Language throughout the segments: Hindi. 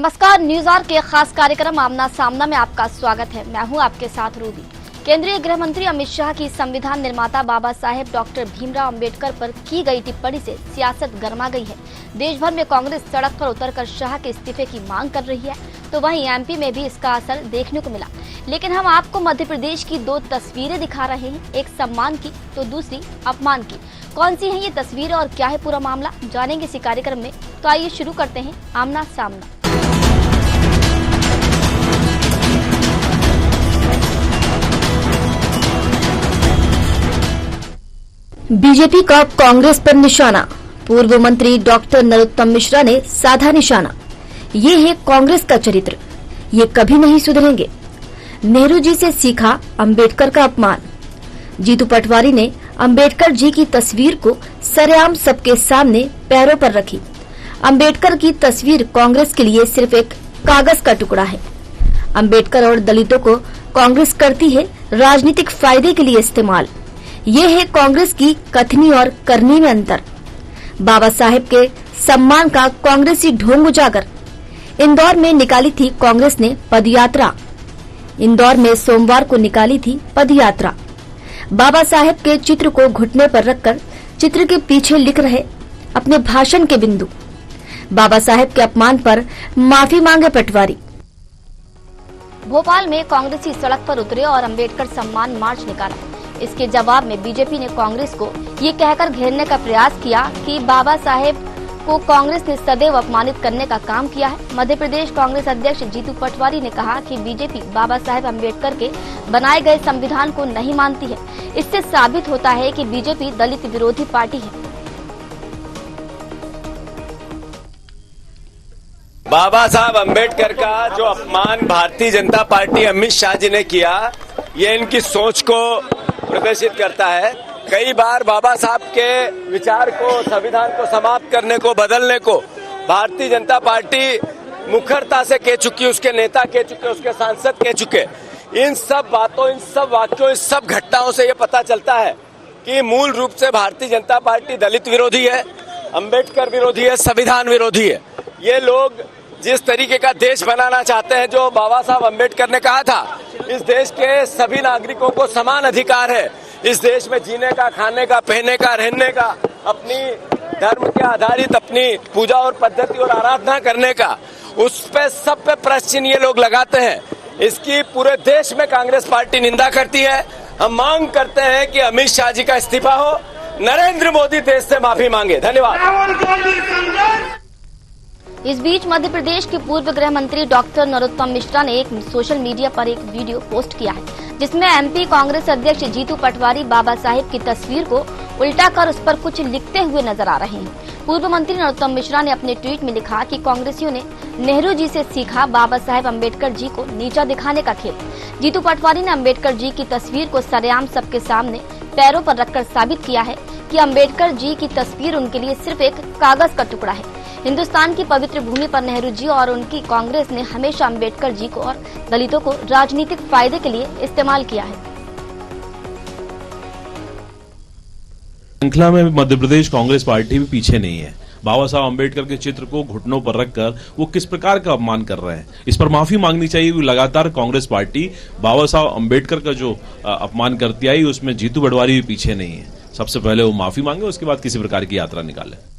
नमस्कार, न्यूज आवर के खास कार्यक्रम आमना सामना में आपका स्वागत है। मैं हूं आपके साथ रूबी। केंद्रीय गृह मंत्री अमित शाह की संविधान निर्माता बाबा साहेब डॉक्टर भीमराव अंबेडकर पर की गई टिप्पणी से सियासत गर्मा गई है। देश भर में कांग्रेस सड़क पर उतरकर शाह के इस्तीफे की मांग कर रही है, तो वहीं एमपी में भी इसका असर देखने को मिला। लेकिन हम आपको मध्य प्रदेश की दो तस्वीरें दिखा रहे हैं, एक सम्मान की तो दूसरी अपमान की। कौन सी है ये तस्वीरें और क्या है पूरा मामला, जानेंगे इसी कार्यक्रम में। तो आइए शुरू करते हैं आमना सामना। बीजेपी का कांग्रेस पर निशाना, पूर्व मंत्री डॉक्टर नरोत्तम मिश्रा ने साधा निशाना। ये है कांग्रेस का चरित्र, ये कभी नहीं सुधरेंगे। नेहरू जी से सीखा अंबेडकर का अपमान। जीतू पटवारी ने अंबेडकर जी की तस्वीर को सरेआम सबके सामने पैरों पर रखी। अंबेडकर की तस्वीर कांग्रेस के लिए सिर्फ एक कागज का टुकड़ा है। अंबेडकर और दलितों को कांग्रेस करती है राजनीतिक फायदे के लिए इस्तेमाल। ये है कांग्रेस की कथनी और करनी में अंतर। बाबा साहेब के सम्मान का कांग्रेसी ढोंग उजागर। इंदौर में निकाली थी कांग्रेस ने पदयात्रा। इंदौर में सोमवार को निकाली थी पदयात्रा। बाबा साहेब के चित्र को घुटने पर रखकर चित्र के पीछे लिख रहे अपने भाषण के बिंदु। बाबा साहेब के अपमान पर माफी मांगे पटवारी। भोपाल में कांग्रेसी सड़क पर उतरे और अंबेडकर सम्मान मार्च निकाला। इसके जवाब में बीजेपी ने कांग्रेस को ये कहकर घेरने का प्रयास किया कि बाबा साहेब को कांग्रेस ने सदैव अपमानित करने का काम किया है। मध्य प्रदेश कांग्रेस अध्यक्ष जीतू पटवारी ने कहा कि बीजेपी बाबा साहेब अंबेडकर के बनाए गए संविधान को नहीं मानती है। इससे साबित होता है कि बीजेपी दलित विरोधी पार्टी है। बाबा साहब अंबेडकर का जो अपमान भारतीय जनता पार्टी अमित शाह जी ने किया, ये इनकी सोच को प्रदर्शित करता है। कई बार बाबा साहब के विचार को, संविधान को समाप्त करने को, बदलने को भारतीय जनता पार्टी मुखरता से कह चुकी, उसके नेता कह चुके, उसके सांसद कह चुके। इन सब बातों, इन सब वाक्यों, इन सब घटनाओं से ये पता चलता है कि मूल रूप से भारतीय जनता पार्टी दलित विरोधी है, अंबेडकर विरोधी है, संविधान विरोधी है। ये लोग जिस तरीके का देश बनाना चाहते हैं, जो बाबा साहब अंबेडकर ने कहा था, इस देश के सभी नागरिकों को समान अधिकार है, इस देश में जीने का, खाने का, पहनने का, रहने का, अपनी धर्म के आधारित अपनी पूजा और पद्धति और आराधना करने का, उस पे सब पे प्रश्न चिन्ह ये लोग लगाते हैं। इसकी पूरे देश में कांग्रेस पार्टी निंदा करती है। हम मांग करते हैं कि अमित शाह जी का इस्तीफा हो, नरेंद्र मोदी देश से माफी मांगे। धन्यवाद। इस बीच मध्य प्रदेश के पूर्व गृह मंत्री डॉक्टर नरोत्तम मिश्रा ने एक सोशल मीडिया पर एक वीडियो पोस्ट किया है, जिसमें एमपी कांग्रेस अध्यक्ष जीतू पटवारी बाबा साहेब की तस्वीर को उल्टा कर उस पर कुछ लिखते हुए नजर आ रहे हैं। पूर्व मंत्री नरोत्तम मिश्रा ने अपने ट्वीट में लिखा कि कांग्रेसियों ने नेहरू जी से सीखा बाबा साहेब अम्बेडकर जी को नीचा दिखाने का खेल। जीतू पटवारी ने अम्बेडकर जी की तस्वीर को सरेआम सबके सामने पैरों पर रखकर साबित किया है कि अम्बेडकर जी की तस्वीर उनके लिए सिर्फ एक कागज का टुकड़ा है। हिंदुस्तान की पवित्र भूमि पर नेहरू जी और उनकी कांग्रेस ने हमेशा अंबेडकर जी को और दलितों को राजनीतिक फायदे के लिए इस्तेमाल किया है। श्रृंखला में मध्य प्रदेश कांग्रेस पार्टी भी पीछे नहीं है। बाबा साहब अंबेडकर के चित्र को घुटनों पर रखकर वो किस प्रकार का अपमान कर रहे हैं, इस पर माफी मांगनी चाहिए। लगातार कांग्रेस पार्टी बाबा साहब अंबेडकर का जो अपमान करती आई, उसमें जीतू पटवारी भी पीछे नहीं है। सबसे पहले वो माफी मांगे, उसके बाद किसी प्रकार की यात्रा निकाले।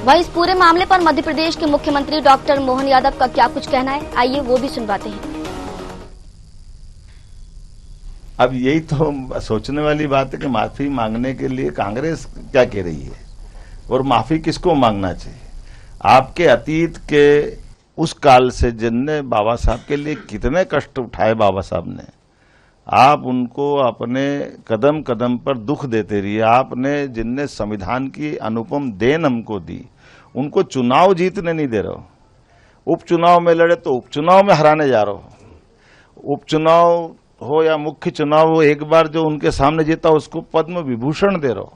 वह इस पूरे मामले पर मध्य प्रदेश के मुख्यमंत्री डॉक्टर मोहन यादव का क्या कुछ कहना है, आइए वो भी सुनवाते हैं। अब यही तो सोचने वाली बात है कि माफी मांगने के लिए कांग्रेस क्या कह रही है और माफी किसको मांगना चाहिए। आपके अतीत के उस काल से जिनने बाबा साहब के लिए कितने कष्ट उठाए बाबा साहब ने, आप उनको अपने कदम कदम पर दुख देते रहिए। आपने जिनने संविधान की अनुपम देन हमको दी, उनको चुनाव जीतने नहीं दे रहे हो। उपचुनाव में लड़े तो उपचुनाव में हराने जा रहे हो। उपचुनाव हो या मुख्य चुनाव हो, एक बार जो उनके सामने जीता उसको पद्म विभूषण दे रहे हो,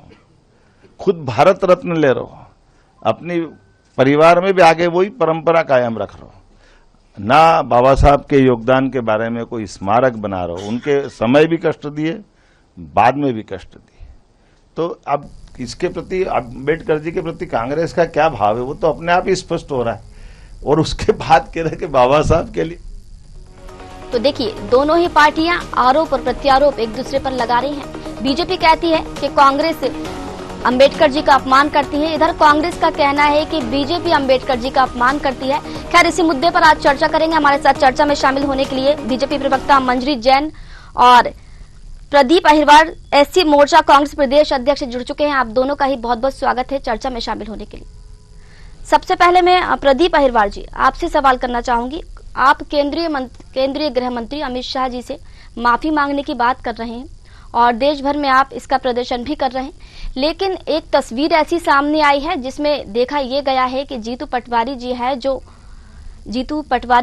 खुद भारत रत्न ले रहे हो, अपनी परिवार में भी आगे वही परंपरा कायम रख रहे हो। ना बाबा साहब के योगदान के बारे में कोई स्मारक बना रहे हो। उनके समय भी कष्ट दिए, बाद में भी कष्ट दिए। तो अब इसके प्रति, अम्बेडकर जी के प्रति कांग्रेस का क्या भाव है, वो तो अपने आप ही स्पष्ट हो रहा है। और उसके बाद कह रहे कि बाबा साहब के लिए। तो देखिए, दोनों ही पार्टियां आरोप और प्रत्यारोप एक दूसरे पर लगा रही हैं। बीजेपी कहती है कि कांग्रेस अंबेडकर जी का अपमान करती है, इधर कांग्रेस का कहना है कि बीजेपी अंबेडकर जी का अपमान करती है। खैर, इसी मुद्दे पर आज चर्चा करेंगे। हमारे साथ चर्चा में शामिल होने के लिए बीजेपी प्रवक्ता मंजरी जैन और प्रदीप अहिरवार एससी मोर्चा कांग्रेस प्रदेश अध्यक्ष जुड़ चुके हैं। आप दोनों का ही बहुत बहुत स्वागत है चर्चा में शामिल होने के लिए। सबसे पहले मैं प्रदीप अहिरवार जी आपसे सवाल करना चाहूंगी। आप केंद्रीय गृह मंत्री अमित शाह जी से माफी मांगने की बात कर रहे हैं और देश भर में आप इसका प्रदर्शन भी कर रहे हैं, लेकिन एक तस्वीर ऐसी सामने आई है जिसमें देखा यह गया है कि जीतू पटवारी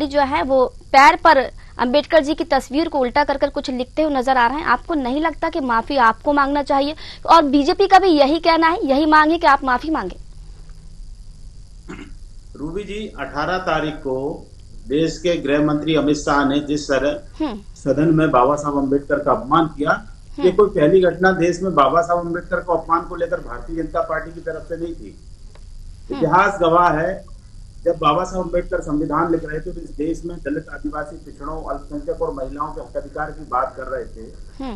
जो है वो पैर पर अंबेडकर जी की तस्वीर को उल्टा कर कुछ लिखते हुए नजर आ रहे हैं। आपको नहीं लगता कि माफी आपको मांगना चाहिए? और बीजेपी का भी यही कहना है, यही मांग है कि आप माफी मांगे। रूबी जी, 18 तारीख को देश के गृह मंत्री अमित शाह ने जिस तरह सदन में बाबा साहब अम्बेडकर का अपमान किया, ये कोई पहली घटना देश में बाबा साहब अम्बेडकर को अपमान को लेकर भारतीय जनता पार्टी की तरफ से नहीं थी। इतिहास गवाह है, जब बाबा साहब अम्बेडकर संविधान लिख रहे थे तो इस देश में दलित, आदिवासी, पिछड़ों, अल्पसंख्यक और महिलाओं के हक अधिकार की बात कर रहे थे।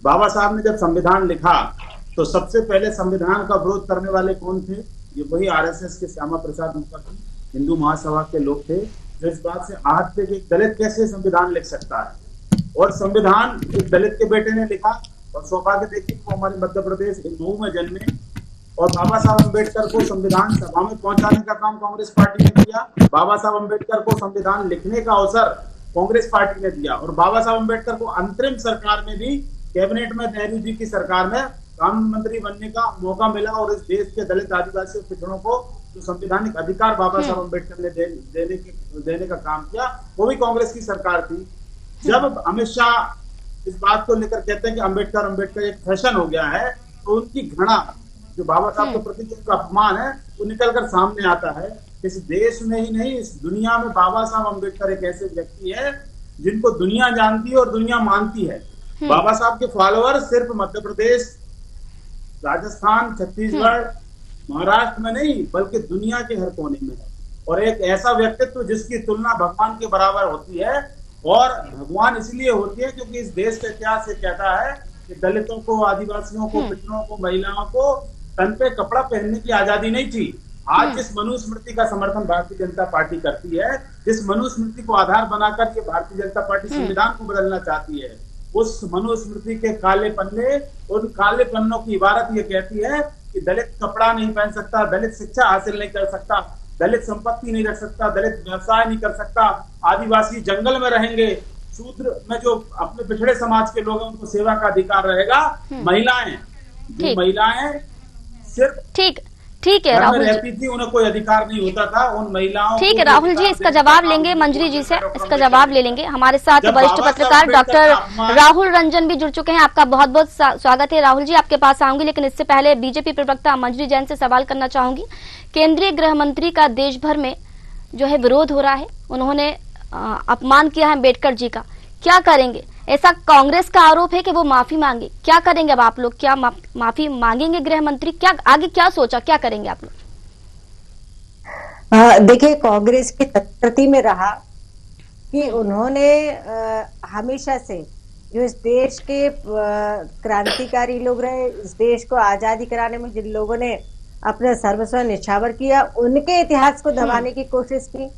बाबा साहब ने जब संविधान लिखा तो सबसे पहले संविधान का विरोध करने वाले कौन थे? ये वही आरएसएस के श्यामा प्रसाद मुखर्जी, हिंदू महासभा के लोग थे, जो इस बात से आहत थे कि एक दलित कैसे संविधान लिख सकता है। और संविधान एक दलित के बेटे ने लिखा और सौभाग्य देखिए वो हमारे मध्य प्रदेश मऊ में जन्मे और बाबा साहब अम्बेडकर को संविधान सभा में पहुंचाने का काम कांग्रेस पार्टी ने किया। बाबा साहब अम्बेडकर को संविधान लिखने का अवसर कांग्रेस पार्टी ने दिया और बाबा साहब अम्बेडकर को अंतरिम सरकार में भी, कैबिनेट में नेहरू जी की सरकार में कानून मंत्री बनने का मौका मिला और इस देश के दलित, आदिवासी और पिछड़ों को जो संवैधानिक अधिकार बाबा साहब अम्बेडकर ने देने का काम किया, वो भी कांग्रेस की सरकार थी। जब अमित शाह इस बात को लेकर कहते हैं कि अम्बेडकर एक फैशन हो गया है, तो उनकी घृणा जो बाबा साहब के प्रति जिनका अपमान है वो निकलकर सामने आता है। इस देश में ही नहीं, इस दुनिया में बाबा साहब अम्बेडकर एक ऐसे व्यक्ति है जिनको दुनिया जानती है और दुनिया मानती है। बाबा साहब के फॉलोअर सिर्फ मध्य प्रदेश, राजस्थान, छत्तीसगढ़, महाराष्ट्र में नहीं बल्कि दुनिया के हर कोने में है। और एक ऐसा व्यक्तित्व जिसकी तुलना भगवान के बराबर होती है, और भगवान इसलिए होती है क्योंकि इस देश का इतिहास ये कहता है कि दलितों को, आदिवासियों को, पिछड़ों को, महिलाओं को तन पे कपड़ा पहनने की आजादी नहीं थी। आज जिस मनुस्मृति का समर्थन भारतीय जनता पार्टी करती है, जिस मनुस्मृति को आधार बनाकर के भारतीय जनता पार्टी संविधान को बदलना चाहती है, उस मनुस्मृति के काले पन्ने, उन काले पन्नों की इबारत ये कहती है कि दलित कपड़ा नहीं पहन सकता, दलित शिक्षा हासिल नहीं कर सकता, दलित संपत्ति नहीं रख सकता, दलित व्यवसाय नहीं कर सकता, आदिवासी जंगल में रहेंगे, शूद्र में जो अपने पिछड़े समाज के लोग हैं उनको सेवा का अधिकार रहेगा। महिलाएं, जो महिलाएं सिर्फ ठीक है राहुल रहती थी, उन्हें कोई अधिकार नहीं होता था, उन महिलाओं। ठीक है राहुल जी, इसका जवाब लेंगे मंजरी जी से, इसका जवाब ले लेंगे। हमारे साथ वरिष्ठ पत्रकार डॉक्टर राहुल रंजन भी जुड़ चुके हैं। आपका बहुत बहुत स्वागत है राहुल जी, आपके पास आऊंगी, लेकिन इससे पहले बीजेपी प्रवक्ता मंजरी जैन से सवाल करना चाहूंगी। केंद्रीय गृह मंत्री का देश भर में जो है विरोध हो रहा है, उन्होंने अपमान किया है अम्बेडकर जी का, क्या करेंगे? ऐसा कांग्रेस का आरोप है कि वो माफी मांगे, क्या करेंगे अब आप लोग? क्या माफी मांगेंगे गृह मंत्री? क्या आगे क्या सोचा, क्या करेंगे आप लोग? देखिए, कांग्रेस की तत्परती में रहा कि उन्होंने हमेशा से जो इस देश के क्रांतिकारी लोग रहे, इस देश को आजादी कराने में जिन लोगों ने अपना सर्वस्व निछावर किया, उनके इतिहास को दबाने की कोशिश की,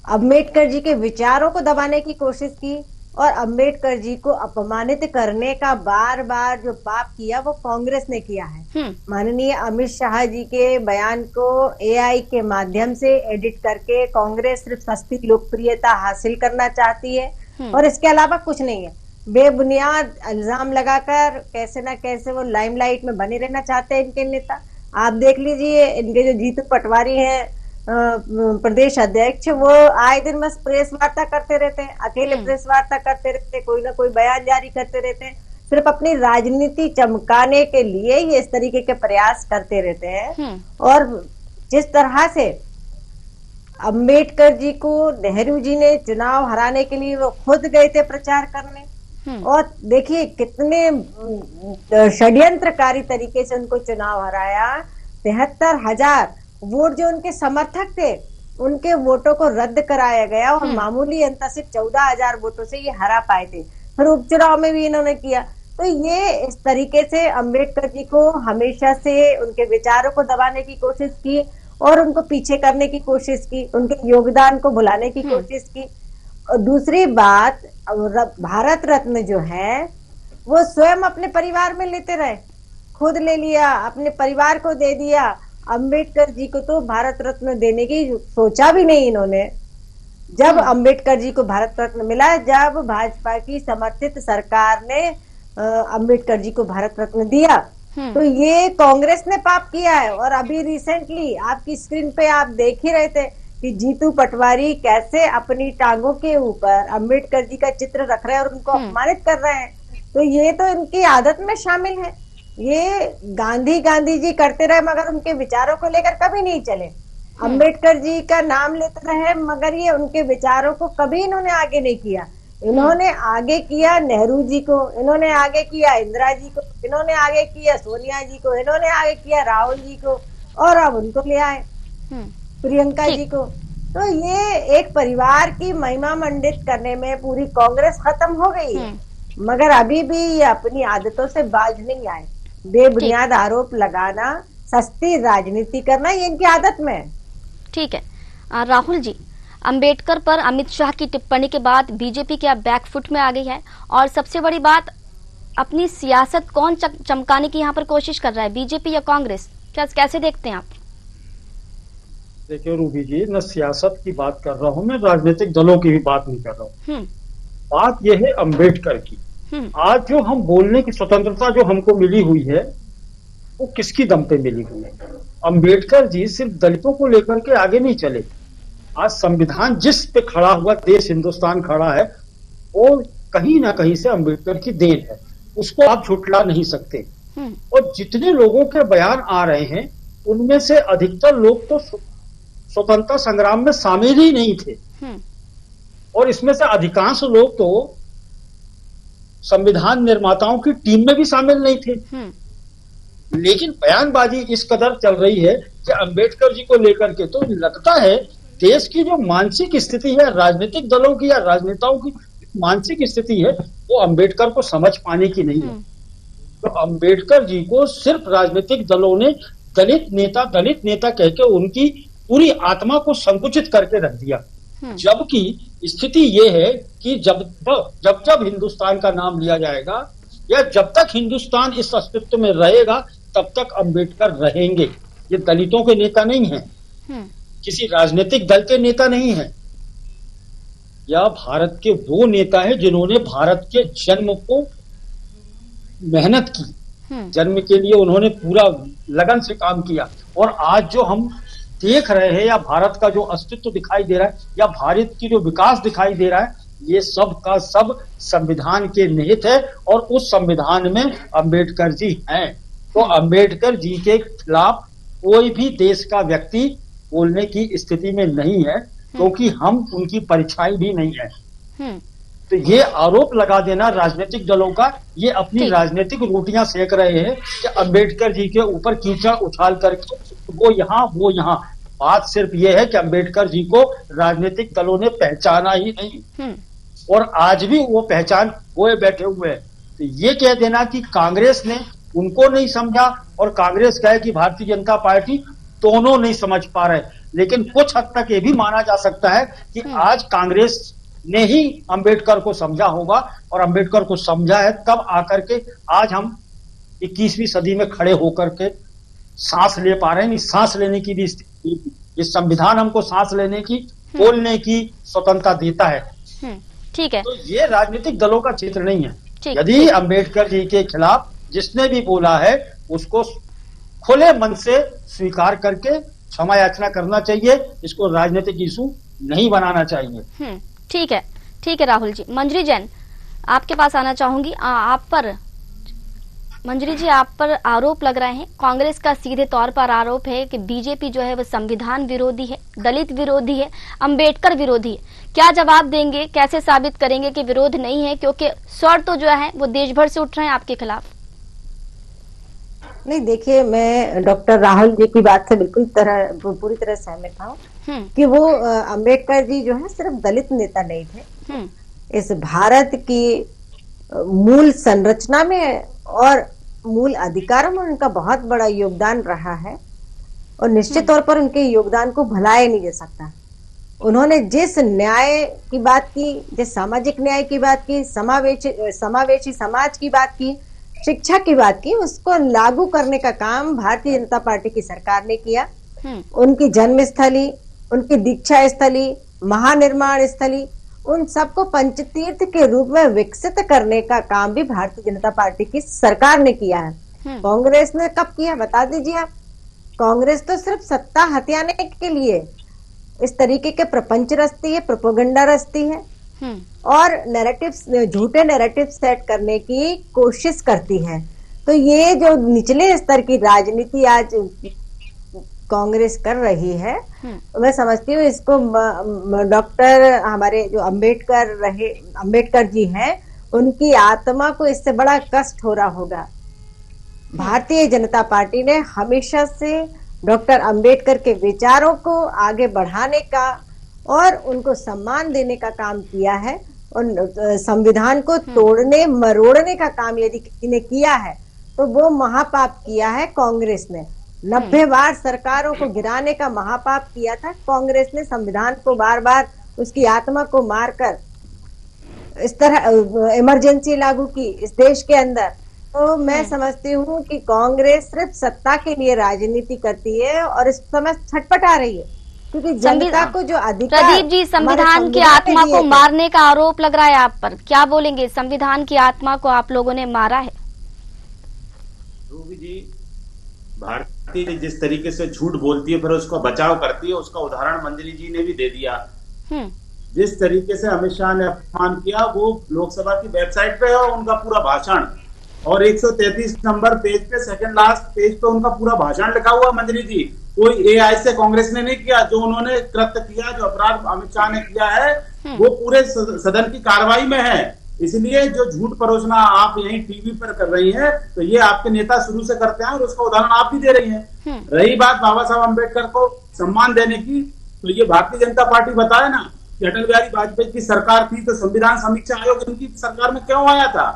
अम्बेडकर जी के विचारों को दबाने की कोशिश की और अम्बेडकर जी को अपमानित करने का बार बार जो पाप किया वो कांग्रेस ने किया है। माननीय अमित शाह जी के बयान को एआई के माध्यम से एडिट करके कांग्रेस सिर्फ सस्ती लोकप्रियता हासिल करना चाहती है और इसके अलावा कुछ नहीं है। बेबुनियाद इल्जाम लगाकर कैसे ना कैसे वो लाइमलाइट में बने रहना चाहते हैं इनके नेता। आप देख लीजिए, इनके जो जीतू पटवारी हैं प्रदेश अध्यक्ष, वो आए दिन बस प्रेस वार्ता करते रहते हैं, अकेले प्रेस वार्ता करते रहते हैं, कोई ना कोई बयान जारी करते रहते हैं, सिर्फ अपनी राजनीति चमकाने के लिए ये इस तरीके के प्रयास करते रहते हैं। और जिस तरह से अम्बेडकर जी को नेहरू जी ने चुनाव हराने के लिए वो खुद गए थे प्रचार करने, और देखिए कितने षड्यंत्रकारी तरीके से उनको चुनाव हराया। 73,000 वोट जो उनके समर्थक थे उनके वोटों को रद्द कराया गया और मामूली अंतर से 14,000 वोटों से ये हरा पाए थे। फिर उपचुनाव में भी इन्होंने किया। तो ये इस तरीके से अम्बेडकर जी को हमेशा से उनके विचारों को दबाने की कोशिश की और उनको पीछे करने की कोशिश की, उनके योगदान को भुलाने की कोशिश की। और दूसरी बात, भारत रत्न जो है वो स्वयं अपने परिवार में लेते रहे, खुद ले लिया, अपने परिवार को दे दिया। अम्बेडकर जी को तो भारत रत्न देने की सोचा भी नहीं इन्होंने। जब अम्बेडकर जी को भारत रत्न मिला, जब भाजपा की समर्थित सरकार ने अम्बेडकर जी को भारत रत्न दिया, तो ये कांग्रेस ने पाप किया है। और अभी रिसेंटली आपकी स्क्रीन पे आप देख ही रहे थे कि जीतू पटवारी कैसे अपनी टांगों के ऊपर अम्बेडकर जी का चित्र रख रहे हैं और उनको अपमानित कर रहे हैं। तो ये तो इनकी आदत में शामिल है। ये गांधी जी करते रहे मगर उनके विचारों को लेकर कभी नहीं चले। अम्बेडकर जी का नाम लेते रहे मगर ये उनके विचारों को कभी इन्होंने आगे नहीं किया। इन्होंने आगे किया नेहरू जी को, इन्होंने आगे किया इंदिरा जी को, इन्होंने आगे किया सोनिया जी को, इन्होंने आगे किया राहुल जी को और अब उनको ले आए प्रियंका जी को। तो ये एक परिवार की महिमा मंडित करने में पूरी कांग्रेस खत्म हो गई है। मगर अभी भी ये अपनी आदतों से बाज नहीं आए। बेबुनियाद आरोप लगाना, सस्ती राजनीति करना, ये इनकी आदत में है। ठीक है राहुल जी, अंबेडकर पर अमित शाह की टिप्पणी के बाद बीजेपी क्या बैकफुट में आ गई है? और सबसे बड़ी बात, अपनी सियासत कौन चमकाने की यहाँ पर कोशिश कर रहा है, बीजेपी या कांग्रेस? कैसे देखते हैं आप? देखिए रूबी जी, मैं सियासत की बात कर रहा हूँ, मैं राजनीतिक दलों की भी बात नहीं कर रहा हूँ। बात यह है अम्बेडकर की। आज जो हम बोलने की स्वतंत्रता जो हमको मिली हुई है वो किसकी दम पे मिली हुई है? अम्बेडकर जी सिर्फ दलितों को लेकर के आगे नहीं चले। आज संविधान जिस पे खड़ा हुआ देश हिंदुस्तान खड़ा है वो कहीं ना कहीं से अम्बेडकर की देन है, उसको आप झुठला नहीं सकते। और जितने लोगों के बयान आ रहे हैं उनमें से अधिकतर लोग तो स्वतंत्रता संग्राम में शामिल ही नहीं थे और इसमें से अधिकांश लोग तो संविधान निर्माताओं की टीम में भी शामिल नहीं थे। लेकिन बयानबाजी इस कदर चल रही है कि अम्बेडकर जी को लेकर के, तो लगता है देश की जो मानसिक स्थिति है, राजनीतिक दलों की या राजनेताओं की मानसिक स्थिति है, वो अम्बेडकर को समझ पाने की नहीं है। तो अम्बेडकर जी को सिर्फ राजनीतिक दलों ने दलित नेता कह के उनकी पूरी आत्मा को संकुचित करके रख दिया। जबकि स्थिति ये है कि जब हिंदुस्तान का नाम लिया जाएगा या जब तक हिंदुस्तान इस अस्तित्व में रहेगा तब तक अम्बेडकर रहेंगे। ये दलितों के नेता नहीं है, किसी राजनीतिक दल के नेता नहीं है, या भारत के वो नेता है जिन्होंने भारत के जन्म को मेहनत की, जन्म के लिए उन्होंने पूरा लगन से काम किया। और आज जो हम देख रहे हैं या भारत का जो अस्तित्व दिखाई दे रहा है या भारत की जो विकास दिखाई दे रहा है, ये सब का सब संविधान के निहित है और उस संविधान में अम्बेडकर जी हैं। तो अम्बेडकर जी के खिलाफ कोई भी देश का व्यक्ति बोलने की स्थिति में नहीं है, क्योंकि हम उनकी परीक्षाएं भी नहीं है। तो ये आरोप लगा देना राजनीतिक दलों का, ये अपनी राजनीतिक रोटियां सेक रहे हैं कि अम्बेडकर जी के ऊपर कीचड़ उछाल करके वो यहाँ। बात सिर्फ ये है कि अम्बेडकर जी को राजनीतिक दलों ने पहचाना ही नहीं और आज भी वो पहचान हुए बैठे हुए हैं। तो ये कह देना कि कांग्रेस ने उनको नहीं समझा और कांग्रेस कहे कि भारतीय जनता पार्टी, दोनों नहीं समझ पा रहे। लेकिन कुछ हद तक ये भी माना जा सकता है कि आज कांग्रेस ने ही अम्बेडकर को समझा होगा और अम्बेडकर को समझा है, तब आकर के आज हम 21वीं सदी में खड़े होकर के सांस ले पा रहे हैं। सांस लेने की भी ये संविधान हमको सांस लेने की, बोलने की स्वतंत्रता देता है। ठीक है। तो ये राजनीतिक दलों का चित्र नहीं है। यदि अम्बेडकर जी के खिलाफ जिसने भी बोला है उसको खुले मन से स्वीकार करके क्षमा याचना करना चाहिए, इसको राजनीतिक इशू नहीं बनाना चाहिए। ठीक है राहुल जी। मंजरी जैन, आपके पास आना चाहूंगी। मंजरी जी, आप पर आरोप लग रहे हैं, कांग्रेस का सीधे तौर पर आरोप है कि बीजेपी जो है वो संविधान विरोधी है, दलित विरोधी है, अंबेडकर विरोधी है। क्या जवाब देंगे, कैसे साबित करेंगे कि विरोध नहीं है, क्योंकि स्वर तो जो है वो देश भर से उठ रहे हैं आपके खिलाफ? नहीं, देखिए, मैं डॉक्टर राहुल जी की बात से बिल्कुल पूरी तरह सहमत हूँ कि वो अंबेडकर जी जो है सिर्फ दलित नेता नहीं थे, इस भारत की मूल संरचना में और मूल अधिकारों में उनका बहुत बड़ा योगदान रहा है और निश्चित तौर पर उनके योगदान को भुलाया नहीं जा सकता। उन्होंने जिस न्याय की बात की, जिस सामाजिक न्याय की बात की, समावेशी समाज की बात की, शिक्षा की बात की, उसको लागू करने का काम भारतीय जनता पार्टी की सरकार ने किया। उनकी जन्मस्थली, उनकी दीक्षा स्थली, महानिर्माण स्थली, उन सबको पंचतीर्थ के रूप में विकसित करने का काम भी भारतीय जनता पार्टी की सरकार ने किया है। कांग्रेस ने कब किया, बता दीजिए आप। कांग्रेस तो सिर्फ सत्ता हथियाने के लिए इस तरीके के प्रपंच रचती है, प्रोपेगेंडा रचती है और नैरेटिव, झूठे नैरेटिव सेट करने की कोशिश करती है। तो ये जो निचले स्तर की राजनीति आज कांग्रेस कर रही है, मैं समझती हूँ इसको डॉक्टर हमारे जो अंबेडकर जी हैं, उनकी आत्मा को इससे बड़ा कष्ट हो रहा होगा। भारतीय जनता पार्टी ने हमेशा से डॉक्टर अंबेडकर के विचारों को आगे बढ़ाने का और उनको सम्मान देने का काम किया है और संविधान को तोड़ने मरोड़ने का काम यदि किसी ने किया है तो वो महापाप किया है कांग्रेस ने। 90 बार सरकारों को गिराने का महापाप किया था कांग्रेस ने, संविधान को बार बार उसकी आत्मा को मारकर इस तरह इमरजेंसी लागू की इस देश के अंदर। तो मैं समझती हूँ कि कांग्रेस सिर्फ सत्ता के लिए राजनीति करती है और इस समय छटपटा रही है क्योंकि जनता को जो अधिकार, प्रदीप जी, संविधान की आत्मा को मारने का आरोप लग रहा है आप पर, क्या बोलेंगे? संविधान की आत्मा को आप लोगों ने मारा है। रूबी जी, भारतीय जिस तरीके से झूठ बोलती है फिर उसका बचाव करती है, उसका उदाहरण मंजरी जी ने भी दे दिया। जिस तरीके से अमित शाह ने अपमान किया वो लोकसभा की वेबसाइट पे है उनका पूरा भाषण, और 133 नंबर पेज पे, सेकंड लास्ट पेज पे उनका पूरा भाषण लिखा हुआ। मंजरी जी, कोई एआई से कांग्रेस ने नहीं किया। जो उन्होंने कृत्य किया, जो अपराध अमित शाह ने किया है वो पूरे सदन की कार्रवाई में है। इसलिए जो झूठ परोसना आप यही टीवी पर कर रही हैं तो ये आपके नेता शुरू से करते हैं और उसका उदाहरण आप भी दे रही हैं। रही बात बाबा साहब अम्बेडकर को सम्मान देने की, तो ये भारतीय जनता पार्टी बताए ना कि अटल बिहारी वाजपेयी की सरकार थी तो संविधान समीक्षा आयोग इनकी सरकार में क्यों आया था?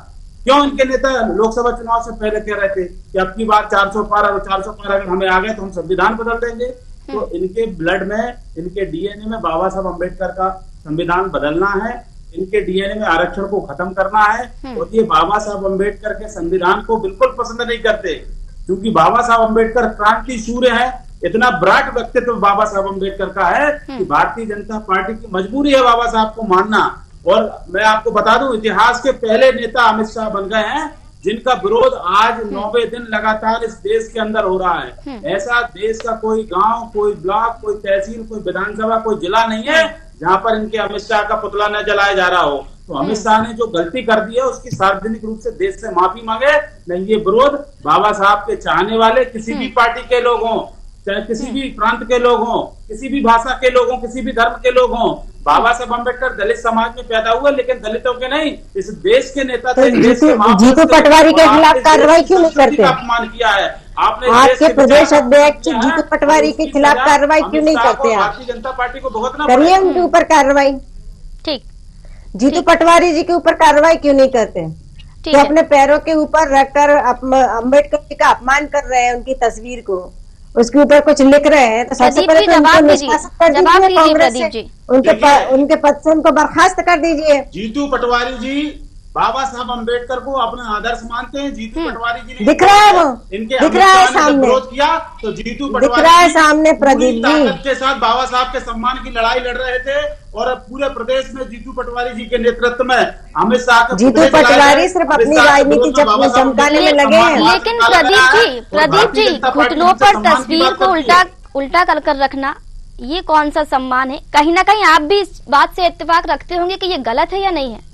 क्यों इनके नेता लोकसभा चुनाव से पहले कह रहे थे कि अब की बार 400 पार अगर हमें आ गए तो हम संविधान बदल देंगे? तो इनके ब्लड में, इनके डीएनए में बाबा साहब अम्बेडकर का संविधान बदलना है, इनके डीएनए में आरक्षण को खत्म करना है। और ये बाबा साहब अम्बेडकर के संविधान को बिल्कुल पसंद नहीं करते क्योंकि बाबा साहब अम्बेडकर क्रांति सूर्य है। इतना ब्राट व्यक्तित्व बाबा साहब अम्बेडकर का है कि भारतीय जनता पार्टी की मजबूरी है बाबा साहब को मानना। और मैं आपको बता दूं, इतिहास के पहले नेता अमित शाह बन गए हैं जिनका विरोध आज 90 दिन लगातार इस देश के अंदर हो रहा है। ऐसा देश का कोई गांव, कोई ब्लॉक, कोई तहसील, कोई विधानसभा, कोई जिला नहीं है जहां पर इनके अमित शाह का पुतला न जलाया जा रहा हो। तो अमित शाह ने जो गलती कर दी है उसकी सार्वजनिक रूप से देश से माफी मांगे। नहीं, ये विरोध बाबा साहब के चाहने वाले किसी भी पार्टी के लोग हों, चाहे किसी भी प्रांत के लोग हों, किसी भी भाषा के लोग हों, किसी भी धर्म के लोग हों, बाबा साहब अम्बेडकर दलित समाज में पैदा हुए लेकिन दलितों के नहीं, इस देश के नेता थे। जीतू पटवारी के खिलाफ कार्रवाई क्यों नहीं करते? अपमान किया है आपने। आपके प्रदेश अध्यक्ष जीतू पटवारी के खिलाफ कार्रवाई क्यों नहीं करते? भारतीय जनता पार्टी को भुगतना करिए उनके ऊपर कार्रवाई। ठीक, जीतू पटवारी जी के ऊपर कार्रवाई क्यों नहीं करते? तो अपने पैरों के ऊपर रखकर अम्बेडकर जी का अपमान कर रहे हैं, उनकी तस्वीर को, उसके ऊपर कुछ लिख रहे हैं तो सबसे पहले तो उनको निष्कासित कर दीजिए कांग्रेस से, उनके पद से उनको बर्खास्त कर दीजिए। जीतू पटवारी जी बाबा साहब अम्बेडकर को अपना आदर्श मानते हैं। जीतू पटवारी जी ने दिख रहा है, वो दिख रहा है सामने, विरोध किया तो जीतू पटवारी दिख रहा है सामने। प्रदीप जी के साथ बाबा साहब के सम्मान की लड़ाई लड़ रहे थे और पूरे प्रदेश में जीतू पटवारी जी के नेतृत्व में अमित शाह, जीतू पटवारी सिर्फ अपनी राजनीति चमकाने में लगे हैं। लेकिन प्रदीप जी घुटनों पर तस्वीर को उल्टा कर रखना ये कौन सा सम्मान है? कहीं ना कहीं आप भी इस बात से इत्तेफाक रखते होंगे कि ये गलत है या नहीं है?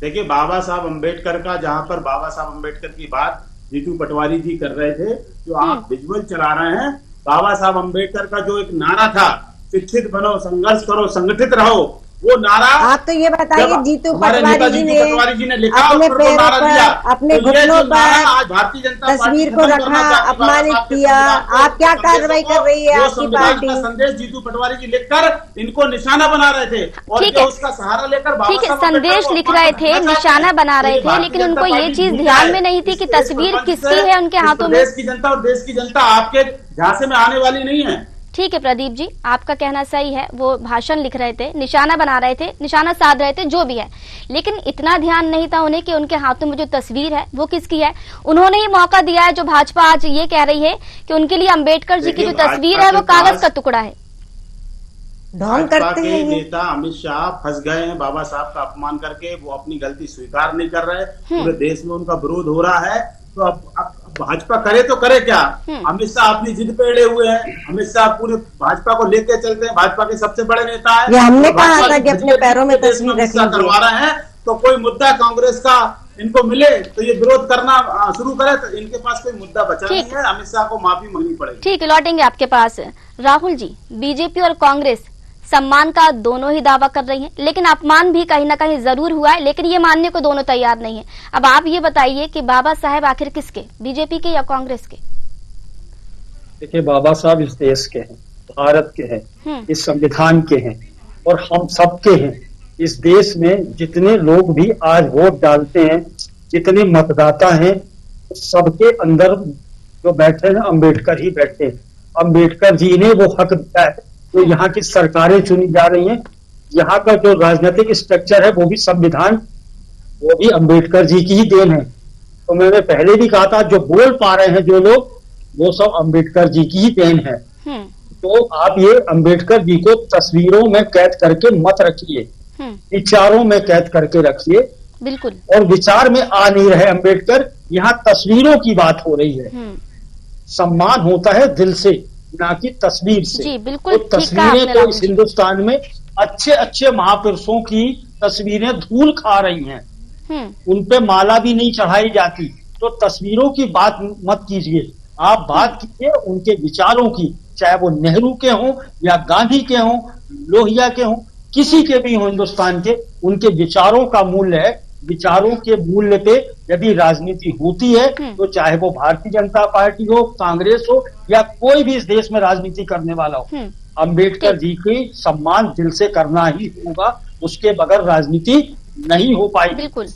देखिए, बाबा साहब अम्बेडकर का, जहां पर बाबा साहब अम्बेडकर की बात जीतू पटवारी जी कर रहे थे, जो आप विजुअल चला रहे हैं, बाबा साहब अम्बेडकर का जो एक नारा था, शिक्षित बनो, संघर्ष करो, संगठित रहो, वो नारा आप तो ये बताइए, जीतू पटवारी जी ने लिखा अपने और पैरों नारा दिया। पर, अपने तो ये घुटनों जो नारा आज पर भारतीय जनता पार्टी तस्वीर को खत्म रखा, करना चाहती है, अपमानित बाबा साहब के किया। संविधान आप क्या कार्रवाई कर रही है वो आपकी संविधान पार्टी? का संदेश जीतू पटवारी जी लिखकर इनको निशाना बना रहे थे और ठीक जो है। उसका सहारा लेकर बाबा ठीक है, साहब अम्बेडकर संदेश को लिख अपमान रहे करना थे, चाहते हैं। निशाना बना रहे तो ये थे, लेकिन भारतीय उनको जनता ये पार्टी चीज भूल ध्यान जाए। में नहीं थी कि इस तस्वीर प्रपंच किसकी से है उनके इस हाथों में। प्रदेश की जनता और देश की जनता आपके झांसे में आने वाली नहीं है। ठीक है प्रदीप जी, आपका कहना सही है, वो भाषण लिख रहे थे, निशाना बना रहे थे, निशाना साध रहे थे, जो भी है, लेकिन इतना ध्यान नहीं था उन्हें कि उनके हाथों में जो तस्वीर है वो किसकी है। उन्होंने ही मौका दिया है, जो भाजपा आज ये कह रही है कि उनके लिए अंबेडकर जी की जो तस्वीर है वो कागज का टुकड़ा है। ढोंग भाजपा करते के हैं ये। नेता अमित शाह फंस गए हैं बाबा साहब का अपमान करके। वो अपनी गलती स्वीकार नहीं कर रहे। पूरे देश में उनका विरोध हो रहा है। तो अब भाजपा करे तो करे क्या? अमित शाह अपनी जिद पे अड़े हुए हैं। अमित शाह पूरे भाजपा को लेके चलते हैं, भाजपा के सबसे बड़े नेता है। ये हमने तो कहा भाजपा था की कि अपने पैरों में देश तस्वीर अमित शाह रख करवा रहे हैं। तो कोई मुद्दा कांग्रेस का इनको मिले तो ये विरोध करना शुरू करे, तो इनके पास कोई मुद्दा बचा नहीं है। अमित शाह को माफी मांगनी पड़ेगी। ठीक है, लौटेंगे आपके पास। राहुल जी, बीजेपी और कांग्रेस सम्मान का दोनों ही दावा कर रही हैं, लेकिन अपमान भी कहीं ना कहीं जरूर हुआ है, लेकिन ये मानने को दोनों तैयार नहीं है। अब आप ये बताइए कि बाबा साहेब आखिर किसके, बीजेपी के या कांग्रेस के? देखिए, बाबा साहब इस देश के हैं, भारत के हैं, इस संविधान के हैं और हम सबके हैं। इस देश में जितने लोग भी आज वोट डालते हैं, जितने मतदाता हैं, सबके अंदर जो बैठे हैं अम्बेडकर ही बैठे हैं। अम्बेडकर जी ने वो हक दिया है। तो यहाँ की सरकारें चुनी जा रही हैं, यहाँ का जो राजनीतिक स्ट्रक्चर है वो भी संविधान, वो भी अम्बेडकर जी की ही देन है। तो मैंने पहले भी कहा था, जो बोल पा रहे हैं जो लोग, वो सब अम्बेडकर जी की ही देन है। तो आप ये अम्बेडकर जी को तस्वीरों में कैद करके मत रखिए, विचारों में कैद करके रखिए। बिल्कुल। और विचार में आ नहीं रहे अम्बेडकर, यहाँ तस्वीरों की बात हो रही है। सम्मान होता है दिल से, ना कि तस्वीर से। जी बिल्कुल। तो तस्वीरें तो इस हिंदुस्तान में अच्छे अच्छे महापुरुषों की तस्वीरें धूल खा रही हैं, उन पे माला भी नहीं चढ़ाई जाती। तो तस्वीरों की बात मत कीजिए, आप बात कीजिए उनके विचारों की, चाहे वो नेहरू के हों या गांधी के हों, लोहिया के हों, किसी के भी हों हिंदुस्तान के, उनके विचारों का मूल्य है। विचारों के मूल्य पे यदि राजनीति होती है तो चाहे वो भारतीय जनता पार्टी हो, कांग्रेस हो या कोई भी इस देश में राजनीति करने वाला हो, अम्बेडकर जी की सम्मान दिल से करना ही होगा, उसके बगैर राजनीति नहीं हो पाएगी। बिल्कुल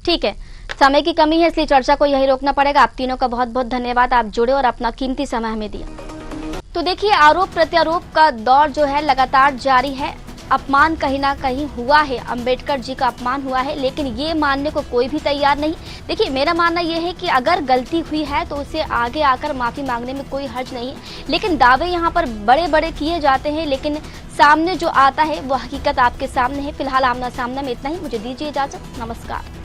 ठीक है, समय की कमी है इसलिए चर्चा को यही रोकना पड़ेगा। आप तीनों का बहुत बहुत धन्यवाद, आप जुड़े और अपना कीमती समय हमें दिया। तो देखिए, आरोप प्रत्यारोप का दौर जो है लगातार जारी है। अपमान कहीं ना कहीं हुआ है, अंबेडकर जी का अपमान हुआ है, लेकिन ये मानने को कोई भी तैयार नहीं। देखिए, मेरा मानना ये है कि अगर गलती हुई है तो उसे आगे आकर माफी मांगने में कोई हर्ज नहीं है, लेकिन दावे यहाँ पर बड़े बड़े किए जाते हैं, लेकिन सामने जो आता है वो हकीकत आपके सामने है। फिलहाल आमना सामना में इतना ही, मुझे दीजिए इजाजत, नमस्कार।